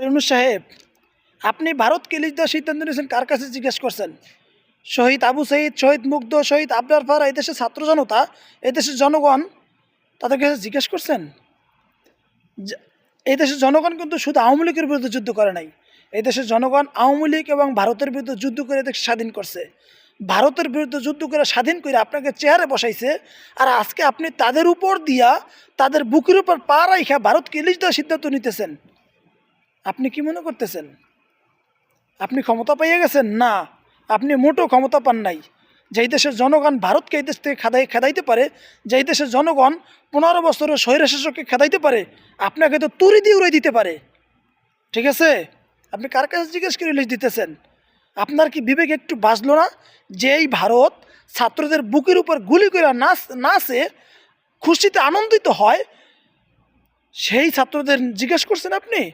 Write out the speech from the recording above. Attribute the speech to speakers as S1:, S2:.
S1: ইউনূস সাহেব, আপনি ভারতকে ইলিশ দেওয়ার সিদ্ধান্ত নিয়েছেন কার কাছে জিজ্ঞেস করছেন? শহীদ আবু সাঈদ, শহীদ মুগ্ধ, শহীদ আবরার ফারা, এই দেশের ছাত্র জনতা, এই দেশের জনগণ, তাদের কাছে জিজ্ঞেস করছেন? যে- এই দেশের জনগণ কিন্তু শুধু আওয়ামী লীগের বিরুদ্ধে যুদ্ধ করে নাই। এই দেশের জনগণ আওয়ামী লীগ এবং ভারতের বিরুদ্ধে যুদ্ধ করে দেশ স্বাধীন করছে। ভারতের বিরুদ্ধে যুদ্ধ করে স্বাধীন করে আপনাকে চেয়ারে বসাইছে। আর আজকে আপনি তাদের উপর দিয়া, তাদের বুকের উপর পা রাইখা ভারতকে ইলিশ দেওয়ার সিদ্ধান্ত নিতেছেন। আপনি কি মনে করতেছেন আপনি ক্ষমতা পাইয়ে গেছেন? না, আপনি মোটো ক্ষমতা পান নাই। যেই দেশের জনগণ ভারতকে এই দেশ থেকে খেদাইতে পারে, যেই দেশের জনগণ 15 বছরের স্বৈরশাসককে খেদাইতে পারে, আপনাকে তো তুড়ি দিয়ে উড়াই দিতে পারে। ঠিক আছে, আপনি কার কাছে জিজ্ঞেস করে রিলিজ দিতেছেন? আপনার কি বিবেক একটু বাজলো না? যে এই ভারত ছাত্রদের বুকের উপর গুলি করে নাচে খুশিতে আনন্দিত হয়, সেই ছাত্রদের জিজ্ঞেস করছেন আপনি?